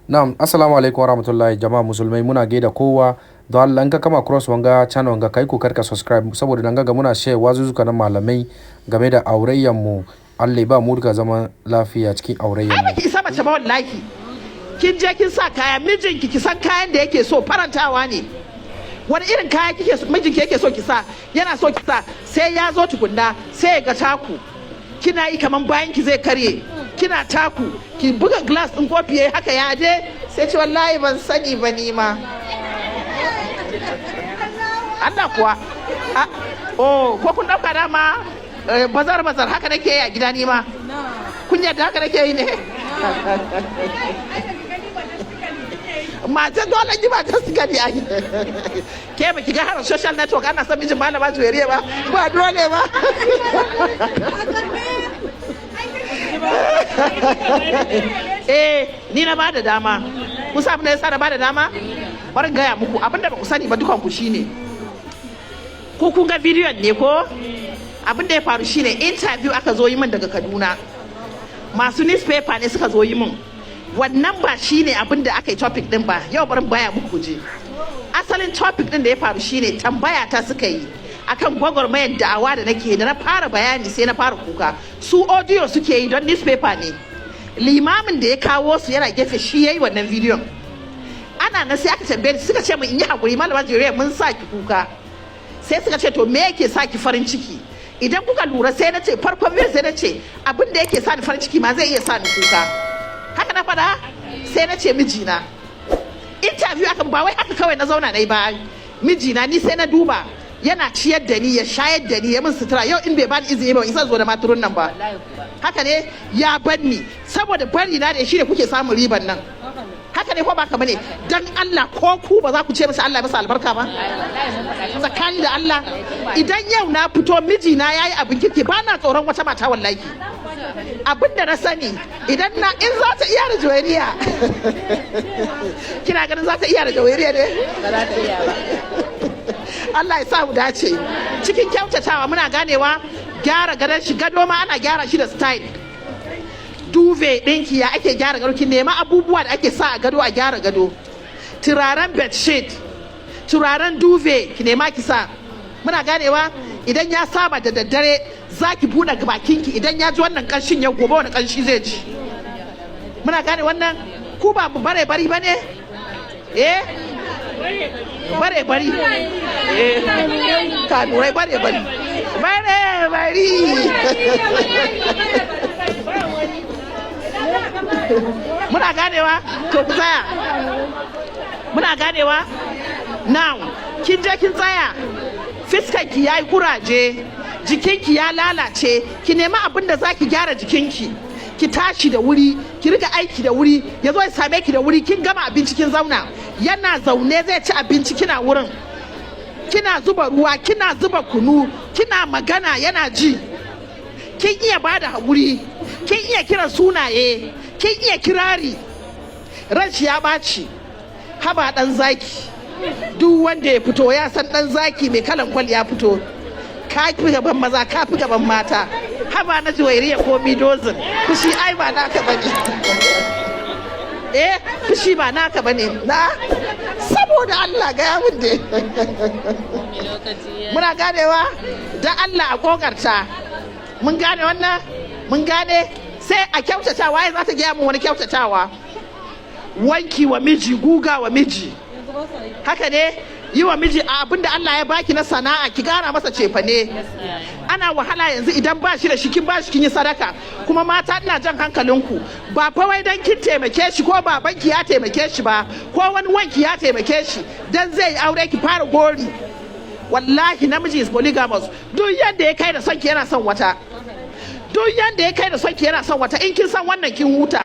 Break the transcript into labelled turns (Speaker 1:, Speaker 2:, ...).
Speaker 1: Na'am, assalamu alaikum warahmatullahi jama'a musulmai muna gaida kowa. Don Allah in ka kama cross wanga channel wanga kai kokar ka subscribe saboda nan ga muna share wazuzuka na malamai game da aurayyan mu. Allah ba mu duka zaman lafiya cikin aurayyan mu.
Speaker 2: Ai baki isa mace ba wallahi. Kin je kin sa kaya mijinki ki san kayan da yake so farantawa ne. Wani irin kaya kike mijinki yake so ki sa yana so ki sa sai ya zo tukunna sai ya ga taku. Kina yi kaman bayan ki zai karye. Kina taku ki buga glass din kofi yayi haka ya je sai ce wallahi ban sani ba ni ma Allah kuwa oh ko kun dauka dama bazar haka nake yi a gida ni ma kun yadda haka nake yi ne mata dole ji ba ta suka ne ai ke ba ki ga har social network ana san mijin malama juweriya ba dole ba ni na bada dama kun sa abin da yasa na bada dama bari gaya muku abinda ba ku sani ba dukan ku shine ko kun ga bidiyon ne ko abin da ya faru shine interview aka zo yi min daga Kaduna masu newspaper ne suka zo yi min wannan ba shine abin da aka yi topic din ba yau bari baya muku je asalin topic din da ya faru shine tambaya ta suka yi akan gwagwarmayar da'awa da nake da na fara bayani sai na fara kuka su audio suke yi don newspaper ne limamin da ya kawo su yana gefe shi yayi wannan bidiyon ana na sai aka tambaye suka ce min in yi hakuri malama jere mun sa ki kuka sai suka ce to me yake sa ki farin ciki idan kuka lura sai na ce farkon bidiyon sai na ce abin da yake sa ni farin ciki ma zai iya sa ni kuka haka na fada sai na ce mijina interview akan ba wai haka kawai na zauna na yi ba mijina ni sai na duba yana ciyar da ni ya shayar da ni ya min sutura yau in bai bani izini ba isa zo da maturun nan ba haka ne ya banni saboda bari na da shi ne kuke samun riban nan haka ne ko ba ka bane dan Allah ko ku ba za ku ce masa Allah masa albarka ba tsakani da Allah idan yau na fito mijina yayi abin kirki ba na tsoron wata mata wallahi abin da na sani idan na in za ta iya da jawariya kina ganin za ta iya da jawariya ne ba za ta iya ba Allah ya sa mu dace cikin kyautatawa muna ganewa gyara gadon shi gado ma ana gyara shi da style duve ɗinki ya ake gyara gado ki nema abubuwa da ake sa a gado a gyara gado turaren bedsheet turaren duve ki nema ki sa muna ganewa idan ya saba da daddare za ki buɗe bakinki idan ya ji wannan ƙanshin ya gobe wani ƙanshi zai ji muna gane wannan ku ba mu bare bari ba ne bare bari kanurai bare bari muna ganewa to ku tsaya muna ganewa now kin je kin tsaya fiskanki yayi kuraje jikinki ya lalace ki nemi abin da zaki gyara jikinki ki tashi da wuri ki riga aiki da wuri ya zo ya same ki da wuri kin gama abinci kin zauna yana zaune zai ci abinci kina wurin kina zuba ruwa kina zuba kunu kina magana yana ji kin iya bada haƙuri kin iya kiran sunaye kin iya kirari ran shi ya ɓaci haba ɗan zaki duk wanda ya fito ya san ɗan zaki mai kalan kwal ya fito ka fi gaban maza ka fi gaban mata haba na juwairiya ko midozin fushi ai ba naka bane fushi ba naka bane na saboda Allah ga yamin da muna ganewa dan Allah a kokarta mun gane wannan mun gane sai a kyautatawa ya za ta gaya mun wani kyautatawa wanki wa miji guga wa miji haka ne yi wa miji abinda Allah ya baki na sana'a ki gara masa cefane ana wahala yanzu idan ba shi da shi kin ba shi kin yi sadaka kuma mata ina jan hankalinku ba fa wai dan kin taimake shi ko babanki ya taimake shi ba ko wani wanki ya taimake shi dan zai aure ki fara gori wallahi namiji is polygamous duk yanda ya kai da son ki yana son wata duk yanda ya kai da son ki yana son wata in kin san wannan kin huta